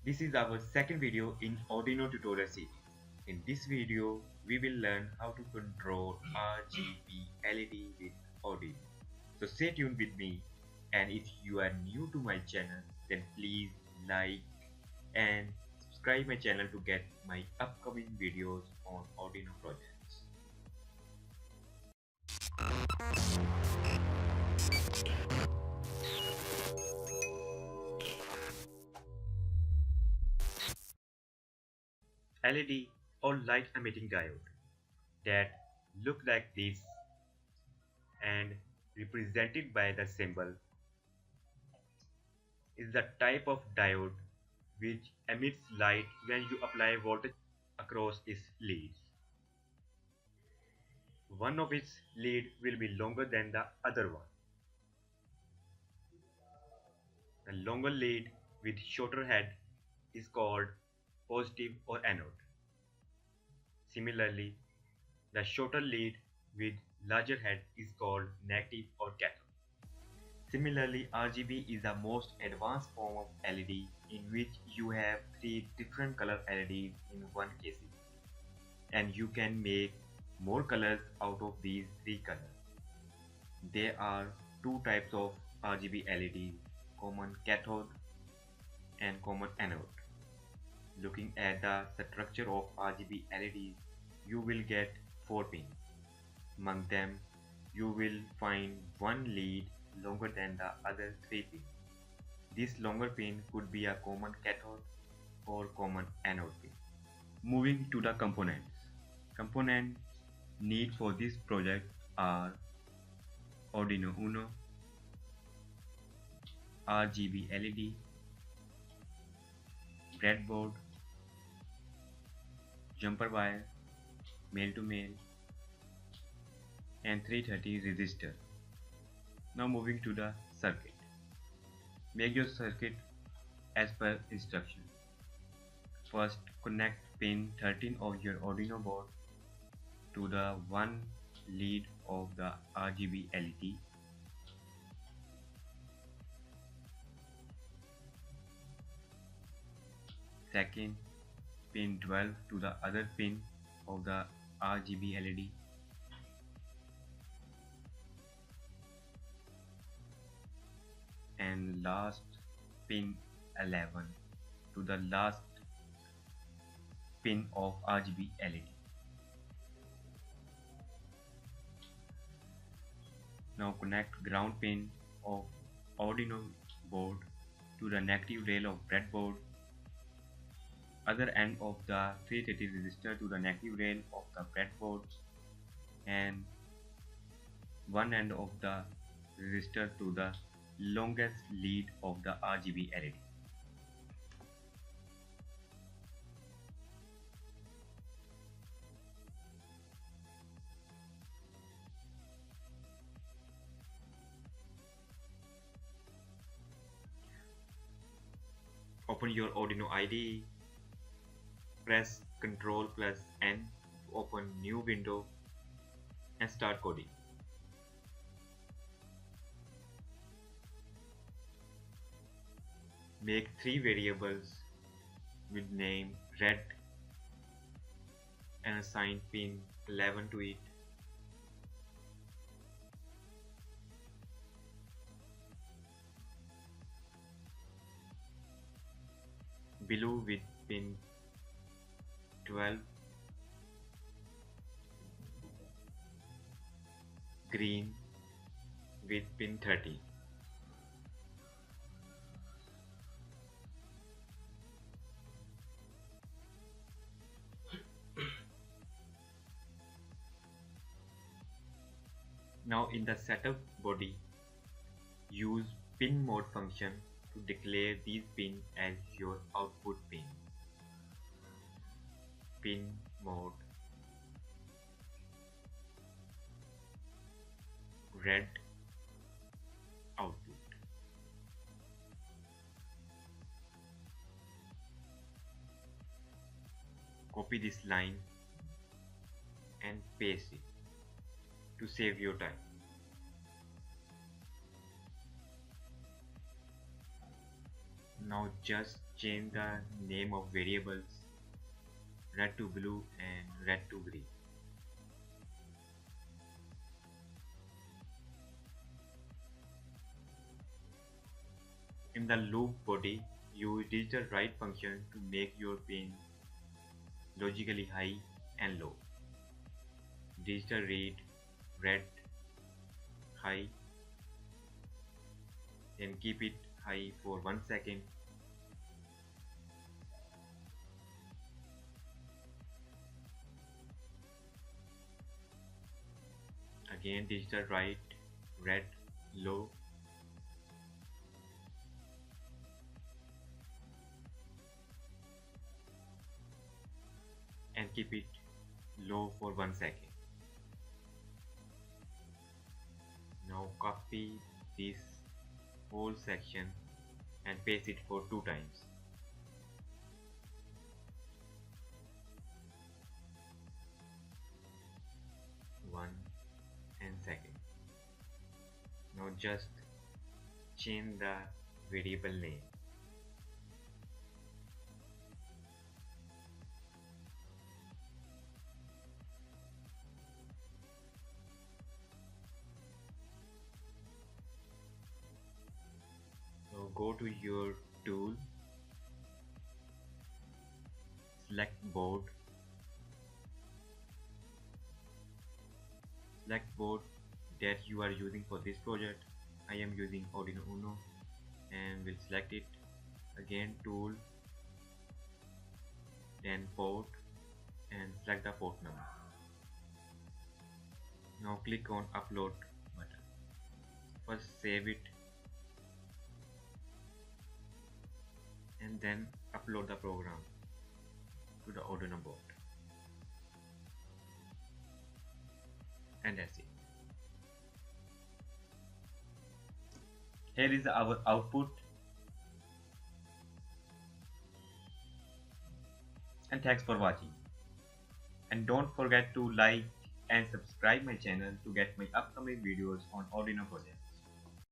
This is our second video in Arduino tutorial series. In this video, we will learn how to control RGB LED with Arduino. So stay tuned with me, and if you are new to my channel, then please like and subscribe my channel to get my upcoming videos on Arduino projects. LED or light emitting diode that look like this and represented by the symbol is the type of diode which emits light when you apply voltage across its leads. One of its lead will be longer than the other one. The longer lead with shorter head is called positive or anode. Similarly, the shorter lead with larger head is called negative or cathode. Similarly, RGB is the most advanced form of LED in which you have three different color LEDs in one casing, and you can make more colors out of these three colors. There are two types of RGB LEDs, common cathode and common anode. Looking at the structure of RGB LEDs, you will get 4 pins. Among them, you will find one lead longer than the other 3 pins. This longer pin could be a common cathode or common anode pin. Moving to the components. Components need for this project are Arduino Uno, RGB LED, breadboard, jumper wire, male to male, and 330 resistor. Now moving to the circuit. Make your circuit as per instruction. First, connect pin 13 of your Arduino board to the one lead of the RGB LED. Second, pin 12 to the other pin of the RGB LED. And last, pin 11 to the last pin of RGB LED. Now connect ground pin of Arduino board to the negative rail of breadboard, other end of the 330 resistor to the negative rail of the breadboard, and one end of the resistor to the longest lead of the RGB LED. Open your Arduino IDE, press Ctrl plus N to open new window and start coding. Make 3 variables with name red and assign pin 11 to it. Blue with pin 12, green with pin 30. Now in the setup body, use pin mode function to declare these pins as your output pin. Pin mode red output. Copy this line and paste it to save your time. Now just change the name of variables red to blue and red to green. In the loop body, use digital write function to make your pin logically high and low. Digital read red high, then keep it high for 1 second. Again digital write red low, and keep it low for 1 second. Now copy this whole section and paste it for 2 times. One and second. Now just change the variable name. So go to your tool, select board, select board that you are using for this project. I am using Arduino Uno and will select it. Again tool, then port, and select the port number. Now click on upload button. First save it and then upload the program to the Arduino board. And that's it. Here is our output, and thanks for watching. And don't forget to like and subscribe my channel to get my upcoming videos on Arduino project.